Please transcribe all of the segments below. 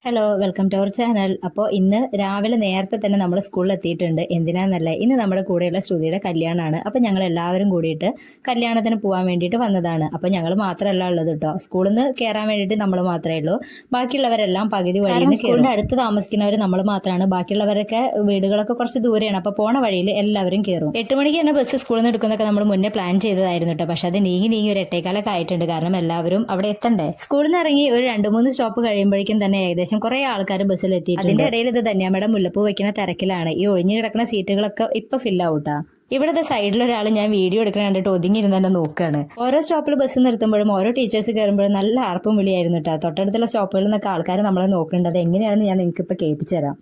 Hello, welcome to our channel. അപ്പോൾ ഇന്ന് രാവിലെ നേരത്തെ തന്നെ നമ്മൾ സ്കൂളിൽ എത്തിയിട്ടുണ്ട്. എന്തിനാന്നല്ലേ, ഇന്ന് നമ്മുടെ കൂടെയുള്ള ശ്രുതിയുടെ കല്യാണമാണ്. അപ്പോൾ ഞങ്ങൾ എല്ലാവരും കൂടിയിട്ട് കല്യാണത്തിന് പോകാൻ വേണ്ടിയിട്ട് വന്നതാണ്. അപ്പോൾ ഞങ്ങൾ മാത്രമല്ല ഉള്ളത് കേട്ടോ, സ്കൂളിൽ നിന്ന് കയറാൻ വേണ്ടിയിട്ട് നമ്മൾ മാത്രമേ ഉള്ളൂ. ബാക്കിയുള്ളവരെല്ലാം പകുതി വഴി സ്കൂളിൻ്റെ അടുത്ത് താമസിക്കുന്നവർ നമ്മൾ മാത്രമാണ്. ബാക്കിയുള്ളവരൊക്കെ വീടുകളൊക്കെ കുറച്ച് ദൂരെയാണ്. അപ്പോൾ പോണ വഴിയിൽ എല്ലാവരും കയറും. 8 മണിക്ക് തന്നെ ബസ് സ്കൂളിൽ നിന്ന് എടുക്കുന്നതൊക്കെ നമ്മൾ മുന്നേ പ്ലാൻ ചെയ്തതായിരുന്നു കേട്ടോ. പക്ഷെ അത് നീങ്ങി ഒരു 8:15 ആയിട്ടുണ്ട്. കാരണം എല്ലാവരും അവിടെ എത്തണ്ടേ. സ്കൂളിൽ നിന്ന് ഇറങ്ങി ഒരു 2-3 സ്റ്റോപ്പ് കഴിയുമ്പോഴേക്കും തന്നെ ഏകദേശം കുറെ ആൾക്കാർ ബസ്സിലെത്തി. അതിന്റെ ഇടയിൽ ഇത് ധന്യാമ്മയുടെ മുല്ലപ്പൂ വെക്കുന്ന തിരക്കിലാണ്. ഈ ഒഴിഞ്ഞു കിടക്കുന്ന സീറ്റുകളൊക്കെ ഇപ്പൊ ഫില്ലാവൂട്ടാ. ഇവിടുത്തെ സൈഡിലൊരാൾ ഞാൻ വീഡിയോ എടുക്കണ കണ്ടിട്ട് ഒതുങ്ങിയിരുന്ന് തന്നെ നോക്കുകയാണ്. ഓരോ സ്റ്റോപ്പിൽ ബസ് നിർത്തുമ്പോഴും ഓരോ ടീച്ചേഴ്സ് കയറുമ്പോഴും നല്ല ആർപ്പും വിളിയായിരുന്നു കേട്ടോ. തൊട്ടടുത്തുള്ള സ്റ്റോപ്പുകളിൽ നിന്നൊക്കെ ആൾക്കാർ നമ്മളെ നോക്കേണ്ടത് എങ്ങനെയാണെന്ന് ഞാൻ നിങ്ങൾക്ക് ഇപ്പൊ കേൾപ്പിച്ചു തരാം.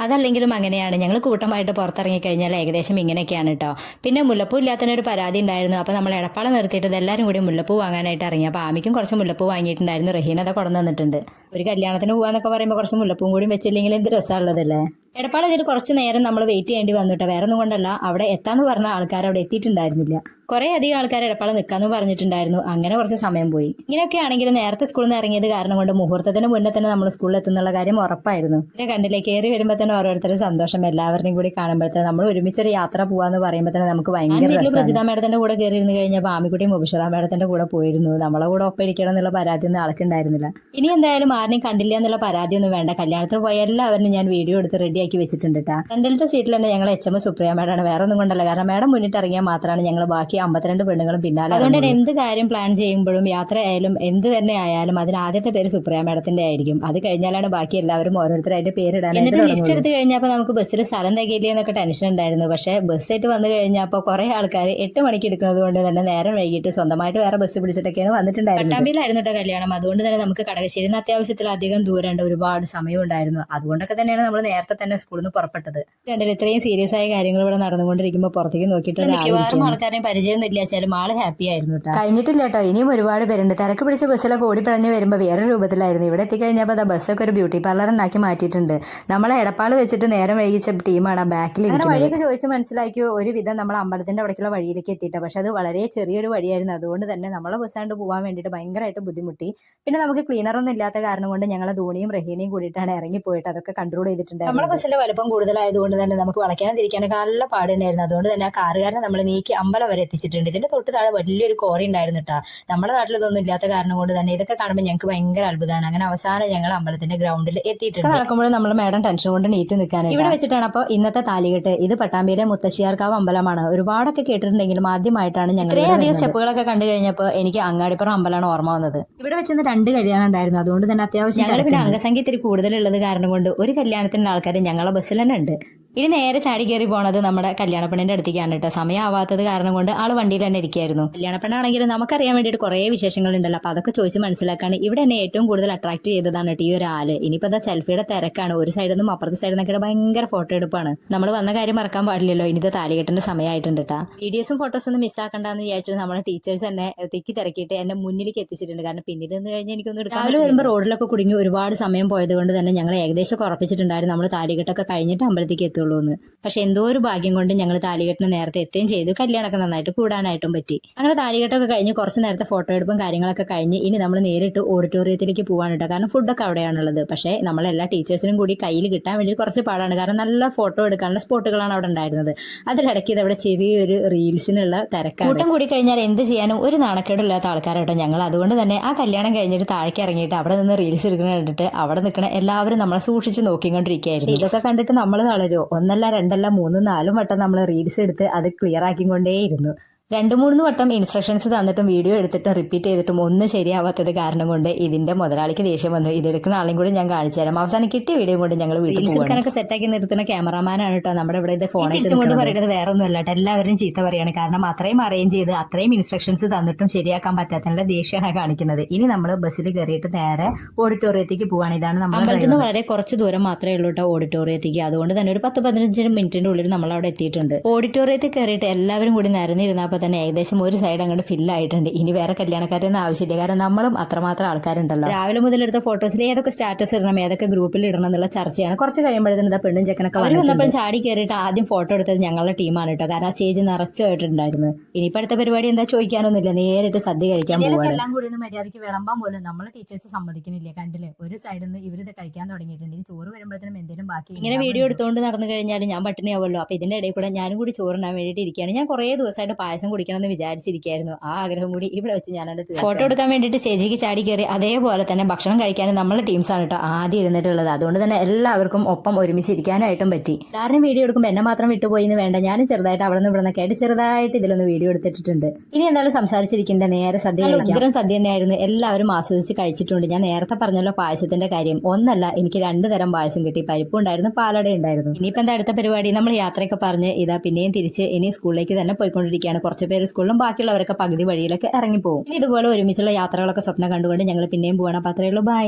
അതല്ലെങ്കിലും അങ്ങനെയാണ്, ഞങ്ങൾ കൂട്ടമായിട്ട് പുറത്തിറങ്ങി കഴിഞ്ഞാൽ ഏകദേശം ഇങ്ങനെയൊക്കെയാണ് കേട്ടോ. പിന്നെ മുല്ലപ്പൂ ഇല്ലാത്തതിനൊരു പരാതി ഉണ്ടായിരുന്നു. അപ്പോൾ നമ്മൾ എടപ്പാള നിർത്തിയിട്ട് എല്ലാവരും കൂടി മുല്ലപ്പൂ വാങ്ങാനായിട്ട് ഇറങ്ങി. അപ്പോൾ ആമിക്കും കുറച്ച് മുല്ലപ്പൂ വാങ്ങിയിട്ടുണ്ടായിരുന്നു. റഹീന അത് കൊണ്ടു തന്നിട്ടുണ്ട്. ഒരു കല്യാണത്തിന് പോകാന്നൊക്കെ പറയുമ്പോൾ കുറച്ച് മുല്ലപ്പൂവും കൂടി വെച്ചില്ലെങ്കിൽ എന്ത് രസമുള്ളതല്ലേ. എടപ്പാള ഇതിൽ കുറച്ച് നേരം നമ്മൾ വെയിറ്റ് ചെയ്യേണ്ടി വന്നിട്ട്, വേറെ ഒന്നും കൊണ്ടല്ല, അവിടെ എത്താന്ന് പറഞ്ഞ ആൾക്കാർ അവിടെ എത്തിയിട്ടുണ്ടായിരുന്നില്ല. കുറേ അധികം ആൾക്കാർ എടപ്പാള നിൽക്കാന്ന് പറഞ്ഞിട്ടുണ്ടായിരുന്നു. അങ്ങനെ കുറച്ച് സമയം പോയി. ഇങ്ങനെയൊക്കെ ആണെങ്കിൽ നേരത്തെ സ്കൂളിൽ നിന്ന് ഇറങ്ങിയത് കാരണം കൊണ്ട് മുഹൂർത്തത്തിന് മുന്നേ തന്നെ നമ്മൾ സ്കൂളിൽ എത്തുന്നുള്ള കാര്യം ഉറപ്പായിരുന്നു. ഇത് കണ്ടില്ലേ, കയറി വരുമ്പോൾ തന്നെ ഓരോരുത്തരും സന്തോഷം. എല്ലാവരുടെയും കൂടി കാണുമ്പോഴത്തേന് നമ്മൾ ഒരുമിച്ചൊരു യാത്ര പോകാന്ന് പറയുമ്പോൾ തന്നെ നമുക്ക് ഭയങ്കര. പ്രജിത മേഡത്തിന്റെ കൂടെ കയറി ഇരുന്ന് കഴിഞ്ഞപ്പോൾ ആമിക്കുട്ടിയും മുബിഷറ മേഡത്തിന്റെ കൂടെ പോയിരുന്നു. നമ്മളെ കൂടെ ഒപ്പം ഇരിക്കണം എന്നുള്ള പരാതിയൊന്നും ആൾക്കുണ്ടായിരുന്നില്ല. ഇനി എന്തായാലും ആരെയും കണ്ടില്ല എന്നുള്ള പരാതിയൊന്നും വേണ്ട. കല്യാണത്തിന് പോയ എല്ലാവരും ഞാൻ വീഡിയോ എടുത്ത് റെഡിയാക്കി വെച്ചിട്ടുണ്ട് കേട്ടോ. രണ്ടിലത്തെ സീറ്റിൽ തന്നെ ഞങ്ങൾ HM സുപ്രിയ മേഡാണ്. വേറെ ഒന്നും കൊണ്ടല്ല, കാരണം മേഡം മുന്നിട്ട് ഇറങ്ങിയാൽ മാത്രമാണ് ഞങ്ങൾ ബാക്കി 52 പെണ്ണുങ്ങളും പിന്നാലെ. അതുകൊണ്ട് തന്നെ എന്ത് കാര്യം പ്ലാൻ ചെയ്യുമ്പോഴും യാത്ര ആയാലും എന്ത് തന്നെ ആയാലും അതിന് ആദ്യത്തെ പേര് സുപ്രിയ മേഡത്തിന്റെ ആയിരിക്കും. അത് കഴിഞ്ഞാലാണ് ബാക്കി എല്ലാവരും ഓരോരുത്തർ അതിന്റെ പേരിടാൻ. എന്നിട്ട് ലിസ്റ്റ് എടുത്ത് കഴിഞ്ഞപ്പോൾ നമുക്ക് ബസ്സിൽ സ്ഥലം തികയില്ല എന്നൊക്കെ ടെൻഷൻ ഉണ്ടായിരുന്നു. പക്ഷേ ബസ്സായിട്ട് വന്നു കഴിഞ്ഞപ്പോൾ കുറെ ആൾക്കാർ 8 മണിക്ക് എടുക്കുന്നത് കൊണ്ട് തന്നെ നേരം വൈകിട്ട് സ്വന്തമായിട്ട് വേറെ ബസ് പിടിച്ചിട്ടൊക്കെയാണ് വന്നിട്ടുണ്ടായിരുന്നത്. പട്ടാമ്പിയിലായിരുന്നു കേട്ടോ കല്യാണം. അതുകൊണ്ട് തന്നെ നമുക്ക് കടകശ്ശേരി അത്യാവശ്യത്തിൽ അധികം ദൂരമുണ്ട്, ഒരുപാട് സമയം ഉണ്ടായിരുന്നു. അതുകൊണ്ടൊക്കെ തന്നെയാണ് നമ്മൾ നേരത്തെ തന്നെ സ്കൂളിൽ നിന്ന് പുറപ്പെട്ടത്. കണ്ടില്ല, ഇത്രയും സീരിയസ് ആയ കാര്യങ്ങൾ ഇവിടെ നടന്നുകൊണ്ടിരിക്കുമ്പോൾ പുറത്തേക്ക് നോക്കിയിട്ട് മിക്കവാറും ആൾക്കാരെയും പരിചയമൊന്നും ഇല്ലാച്ചാലും ആള് ഹാപ്പി ആയിരുന്നു കേട്ടോ. കഴിഞ്ഞിട്ടില്ല കേട്ടോ, ഇനിയും ഒരുപാട് പേരുണ്ട്. തിരക്ക് പിടിച്ച ബസ്സിലൊക്കെ ഓടിപ്പഴഞ്ഞ് വരുമ്പോൾ വേറെ രൂപത്തിലായിരുന്നു. ഇവിടെ എത്തിക്കഴിഞ്ഞപ്പോൾ ആ ബസ്സൊക്കെ ഒരു ബ്യൂട്ടി പാർലറിനാക്കി മാറ്റിയിട്ടുണ്ട്. നമ്മളെ എടപ്പാള് വെച്ചിട്ട് നേരം വൈകിച്ച ടീമാണ് ആ ബാക്കിൽ. വഴിയൊക്കെ ചോദിച്ച് മനസ്സിലാക്കി ഒരുവിധം നമ്മൾ അമ്പലത്തിന്റെ അവിടേക്കുള്ള വഴിയിലേക്ക് എത്തിയിട്ട്. പക്ഷെ അത് വളരെ ചെറിയൊരു വഴിയായിരുന്നു. അതുകൊണ്ട് തന്നെ നമ്മളെ ബസ്സാണ്ട് പോകാൻ വേണ്ടിയിട്ട് ഭയങ്കരമായിട്ട് ബുദ്ധിമുട്ടി. പിന്നെ നമുക്ക് ക്ലീനറൊന്നും ഇല്ലാത്ത കാരണം കൊണ്ട് ഞങ്ങൾ ധോണിയും റഹീനയും കൂടിയിട്ടാണ് ഇറങ്ങിപ്പോയിട്ട് അതൊക്കെ കൺട്രോൾ ചെയ്തിട്ടുണ്ട്. നമ്മുടെ ബസ്സിന്റെ വലുപ്പം കൂടുതലായതുകൊണ്ട് തന്നെ നമുക്ക് വളയ്ക്കാനും തിരിക്കാനൊക്കെ നല്ല പാടുണ്ടായിരുന്നു. അതുകൊണ്ട് തന്നെ ആ കാറുകാരനെ നമ്മൾ നീക്കി അമ്പലം വരെ എത്തിച്ചിട്ടുണ്ട്. ഇതിന്റെ തൊട്ട് താഴെ വലിയൊരു കോറി ഉണ്ടായിരുന്നു കേട്ടോ. നമ്മുടെ നാട്ടിൽ ഇതൊന്നും ഇല്ലാത്ത കാരണം കൊണ്ട് തന്നെ ഇതൊക്കെ കാണുമ്പോൾ ഞങ്ങൾക്ക് ഭയങ്കര അത്ഭുതമാണ്. അങ്ങനെ അവസാനം ഞങ്ങൾ അമ്പലത്തിന്റെ ഗ്രൗണ്ടിൽ എത്തിയിട്ടുണ്ട്. നടക്കുമ്പോൾ നമ്മൾ മേഡം ടെൻഷൻ കൊണ്ട് നീറ്റ് നിൽക്കാൻ ഇവിടെ വെച്ചിട്ടാണ്. അപ്പോൾ ഇന്നത്തെ താലികെട്ട് ഇത് പട്ടാമ്പിയിലെ മുത്തശ്ശിയാർക്കാവ് അമ്പലമാണ്. ഒരുപാടൊക്കെ കേട്ടിട്ടുണ്ടെങ്കിലും ആദ്യമായിട്ടാണ് ഞങ്ങൾ ഇത്രയധികം സ്റ്റെപ്പുകളൊക്കെ കണ്ടു കഴിഞ്ഞപ്പോൾ എനിക്ക് അങ്ങാടിപ്പുറം അമ്പലമാണ് ഓർമ്മ വന്നത്. ഇവിടെ വെച്ച് 2 കല്യാണം ഉണ്ടായിരുന്നു. അതുകൊണ്ട് തന്നെ അത്യാവശ്യം ഞങ്ങൾ പിന്നെ അംഗസംഖ്യ ഇത്തിരി കൂടുതലുള്ളത് കാരണം കൊണ്ട് ഒരു കല്യാണത്തിന്റെ ആൾക്കാർ ഞങ്ങളെ ബസ്സിൽ തന്നെ ഉണ്ട്. ഇനി നേരെ ചാടി കയറി പോണത് നമ്മുടെ കല്യാണപ്പെണ്ണിന്റെ അടുത്തേക്കാണ് കേട്ടോ. സമയമാവാത്തത് കാരണം കൊണ്ട് ആള് വണ്ടിയിൽ തന്നെ ഇരിക്കുകയായിരുന്നു. കല്യാണപ്പെണ്ണാണെങ്കിലും നമുക്കറിയാൻ വേണ്ടിയിട്ട് കുറേ വിശേഷങ്ങളുണ്ടല്ലോ. അപ്പൊ അതൊക്കെ ചോദിച്ച് മനസ്സിലാക്കാണ് ഇവിടെ എന്നെ ഏറ്റവും കൂടുതൽ അട്രാക്ട് ചെയ്തതാണ് ഈ ഒരു ആള്. ഇനിയിപ്പോ എന്താ സെൽഫിയുടെ തിരക്കാണ്. ഒരു സൈഡിൽ നിന്നും അപ്പുറത്തെ സൈഡിൽ നിന്നൊക്കെ ഭയങ്കര ഫോട്ടോ എടുപ്പാണ്. നമ്മൾ വന്ന കാര്യം മറക്കാൻ പാടില്ലല്ലോ. ഇനിത്തെ താലികെട്ടിന്റെ സമയമായിട്ടുണ്ട് കേട്ടോ. വീഡിയോസും ഫോട്ടോസും ഒന്നും മിസ്സാക്കണ്ടെന്ന് വിചാരിച്ചിട്ട് നമ്മുടെ ടീച്ചേഴ്സ് എന്നെ തിക്കി തിരക്കിയിട്ട് എന്നെ മുന്നിലേക്ക് എത്തിച്ചിട്ടുണ്ട്. കാരണം പിന്നീട് നിന്ന് കഴിഞ്ഞാൽ എനിക്കൊന്നും എടുക്കാൻ. രാവിലെ വരുമ്പോൾ റോഡിലൊക്കെ കുടുങ്ങി ഒരുപാട് സമയം പോയത് കൊണ്ട് തന്നെ ഞങ്ങൾ ഏകദേശം ഉറപ്പിച്ചിട്ടുണ്ടായിരുന്നു നമ്മൾ താലികെട്ടൊക്കെ കഴിഞ്ഞിട്ട് അമ്പലത്തേക്ക് എത്തുള്ളൂ എന്ന്. പക്ഷെ എന്തോ ഒരു ഭാഗ്യം കൊണ്ട് ഞങ്ങൾ താലികെട്ടിന് നേരത്തെ എത്തുകയും ചെയ്തു. കല്യാണമൊക്കെ നന്നായിട്ട് കൂടാനായിട്ടും പറ്റി. അങ്ങനെ താലികെട്ടൊക്കെ കഴിഞ്ഞ് കുറച്ച് നേരത്തെ ഫോട്ടോ എടുപ്പും കാര്യങ്ങളൊക്കെ കഴിഞ്ഞ് ഇനി നമ്മൾ നേരിട്ട് ഓഡിറ്റോറിയത്തിലേക്ക് പോകാൻ കേട്ടോ. കാരണം ഫുഡൊക്കെ അവിടെയാണുള്ളത്. പക്ഷേ നമ്മളെല്ലാ ടീച്ചേഴ്സിനും കൂടി കയ്യിൽ കിട്ടാൻ വേണ്ടി കുറച്ച് പാടാണ്. കാരണം നല്ല ഫോട്ടോ എടുക്കാനുള്ള സ്പോട്ടുകളാണ് അവിടെ ഉണ്ടായിരുന്നത്. അതിലിടയ്ക്ക് ഇതവിടെ ചെറിയൊരു റീൽസിനുള്ള തിരക്കാണ്. കൂട്ടം കൂടി കഴിഞ്ഞാൽ എന്ത് ചെയ്യാനും ഒരു നാണക്കേടില്ലാത്ത ആൾക്കാരാട്ടോ ഞങ്ങൾ. അതുകൊണ്ട് തന്നെ ആ കല്യാണം കഴിഞ്ഞിട്ട് താഴേക്ക് ഇറങ്ങിയിട്ട് അവിടെ നിന്ന് റീൽസ് എടുക്കുന്ന കണ്ടിട്ട് അവിടെ നിൽക്കുന്ന എല്ലാവരും നമ്മളെ സൂക്ഷിച്ച് നോക്കിക്കൊണ്ടിരിക്കുകയായിരുന്നു. ഇതൊക്കെ കണ്ടിട്ട് നമ്മൾ തളരുമോ? 1 2 3 4 വട്ടം നമ്മൾ റീൽസ് എടുത്ത് അത് ക്ലിയർ ആക്കിക്കൊണ്ടേയിരുന്നു. 2-3 വട്ടം ഇൻസ്ട്രക്ഷൻസ് തന്നിട്ടും വീഡിയോ എടുത്തിട്ടും റിപ്പീറ്റ് ചെയ്തിട്ടും ഒന്നും ശരിയാവാത്തത് കാരണം കൊണ്ട് ഇതിന്റെ മുതലാളിക്ക് ദേഷ്യം വന്നു. ഇതെടുക്കുന്ന ആളെയും കൂടി ഞാൻ കാണിച്ചു തരാം. അവസാനം കിട്ടിയ വീഡിയോ കൊണ്ട് ഞങ്ങൾ റീൽസ് എടുക്കാനൊക്കെ സെറ്റാക്കി നിർത്തുന്ന ക്യാമറാമാനാണ് കേട്ടോ നമ്മുടെ ഇവിടെ. ഇത് ഫോൺ കൊണ്ട് പറയുന്നത് വേറെ ഒന്നും അല്ല കേട്ടോ. എല്ലാവരും ചീത്ത പറയാണ്. കാരണം അത്രയും അറേഞ്ച് ചെയ്ത് അത്രയും ഇൻസ്ട്രക്ഷൻസ് തന്നിട്ടും ശരിയാക്കാൻ പറ്റാത്തതിന്റെ ദേഷ്യമാണ് കാണിക്കുന്നത്. ഇനി നമ്മൾ ബസ്സിൽ കയറിയിട്ട് നേരെ ഓഡിറ്റോറിയത്തേക്ക് പോവാണ്. ഇതാണ് നമ്മൾ അമ്പലത്തിൽ നിന്ന് വളരെ കുറച്ച് ദൂരം മാത്രമേ ഉള്ളൂ കേട്ടോ ഓഡിറ്റോറിയത്തേക്ക്. അതുകൊണ്ട് തന്നെ ഒരു 10-15 മിനിറ്റിന്റെ ഉള്ളിൽ നമ്മൾ അവിടെ എത്തിയിട്ടുണ്ട്. ഓഡിറ്റോറിയത്തിൽ കയറിയിട്ട് എല്ലാവരും കൂടി നിരന്നിരുന്നാൽ വന്നപ്പോൾ തന്നെ ഏകദേശം ഒരു സൈഡ് അങ്ങോട്ട് ഫില്ലായിട്ടുണ്ട്. ഇനി വേറെ കല്യാണക്കാരൊന്നും ആവശ്യമില്ല, കാരണം നമ്മളും അത്രമാത്രം ആൾക്കാരുണ്ടല്ലോ. രാവിലെ മുതൽ എടുത്ത ഫോട്ടോസിൽ ഏതൊക്കെ സ്റ്റാറ്റസ് ഇടണം, ഏതൊക്കെ ഗ്രൂപ്പിൽ ഇടണം എന്നുള്ള ചർച്ചയാണ്. കുറച്ച് കഴിയുമ്പോഴത്തേനും ഇതാ പെണ്ണും ചെക്കനൊക്കെ വന്നപ്പോഴും ചാടി കയറിയിട്ട് ആദ്യം ഫോട്ടോ എടുത്തത് ഞങ്ങളുടെ ടീമാണ് കേട്ടോ, കാരണം ആ സ്റ്റേജ് നിറച്ചായിട്ടുണ്ടായിരുന്നു. ഇനിയിപ്പോൾ അടുത്ത പരിപാടി എന്താ ചോദിക്കാനൊന്നുമില്ല, നേരിട്ട് സദ്യ കഴിക്കാൻ പോവാണ്. എല്ലാം കൂടി ഒന്ന് മര്യാദയ്ക്ക് വിളമ്പാൻ പോലും നമ്മളെ ടീച്ചേഴ്സ് സമ്മതിക്കുന്നില്ല. കണ്ടില്ലേ, ഒരു സൈഡിൽ നിന്ന് ഇവരിത് കഴിക്കാൻ തുടങ്ങിയിട്ടുണ്ട്. ഇനി ചോറ് വരുമ്പോഴത്തേനും എന്തെങ്കിലും ബാക്കി ഇങ്ങനെ വീഡിയോ എടുത്തുകൊണ്ട് നടന്നു കഴിഞ്ഞാൽ ഞാൻ പട്ടിണിയാവുമല്ലോ. അപ്പോൾ ഇതിന്റെ ഇടയിൽ കൂടെ ഞാനും കൂടി ചോറിനാൻ വേണ്ടിയിട്ട് ഇരിക്കുകയാണ്. ഞാൻ കുറേ ദിവസമായിട്ട് പായസം കുടിക്കണം എന്ന് വിചാരിച്ചിരിക്കുകയായിരുന്നു. ആ ആഗ്രഹം കൂടി ഇവിടെ വെച്ച് ഞാനത് ഫോട്ടോ എടുക്കാൻ വേണ്ടിയിട്ട് സ്റ്റേജിലേക്ക് ചാടി കയറി. അതേപോലെ തന്നെ ഭക്ഷണം കഴിക്കാനും നമ്മളെ ടീംസാണ് കേട്ടോ ആദ്യം ഇരുന്നിട്ടുള്ളത്. അതുകൊണ്ട് തന്നെ എല്ലാവർക്കും ഒപ്പം ഒരുമിച്ചിരിക്കാനായിട്ടും പറ്റി. എല്ലാവരും വീഡിയോ എടുക്കുമ്പോൾ എന്നെ മാത്രം വിട്ടുപോയി എന്ന് വേണ്ട, ഞാനും ചെറുതായിട്ട് അവിടെ നിന്ന് ഇവിടെ നിന്നൊക്കെ ആയിട്ട് ചെറുതായിട്ട് ഇതിലൊന്ന് വീഡിയോ എടുത്തിട്ടുണ്ട്. ഇനി എന്തായാലും സംസാരിച്ചിരിക്കേണ്ട നേരെ സദ്യ കഴിക്കാം. സദ്യ തന്നെയായിരുന്നു, എല്ലാവരും ആസ്വദിച്ച് കഴിച്ചിട്ടുണ്ട്. ഞാൻ നേരത്തെ പറഞ്ഞല്ലോ പായസത്തിന്റെ കാര്യം, ഒന്നല്ല എനിക്ക് 2 തരം പായസം കിട്ടി. പരിപ്പും ഉണ്ടായിരുന്നു, പാലട ഉണ്ടായിരുന്നു. ഇനിയിപ്പോൾ എന്താ അടുത്ത പരിപാടി, നമ്മൾ യാത്രയൊക്കെ പറഞ്ഞ് ഇതാ പിന്നെയും തിരിച്ച് ഇനി സ്കൂളിലേക്ക് തന്നെ പോയിക്കൊണ്ടിരിക്കുകയാണ്. കുറച്ച് പേര് സ്കൂളിലും ബാക്കിയുള്ളവരൊക്കെ പകുതി വഴിയിലൊക്കെ ഇറങ്ങിപ്പോകും. ഇതുപോലെ ഒരുമിച്ചുള്ള യാത്രകളൊക്കെ സ്വപ്നം കണ്ടുകൊണ്ട് ഞങ്ങൾ പിന്നെയും പോകണം. അപ്പോൾ അത്രയേ ഉള്ളൂ, ബൈ.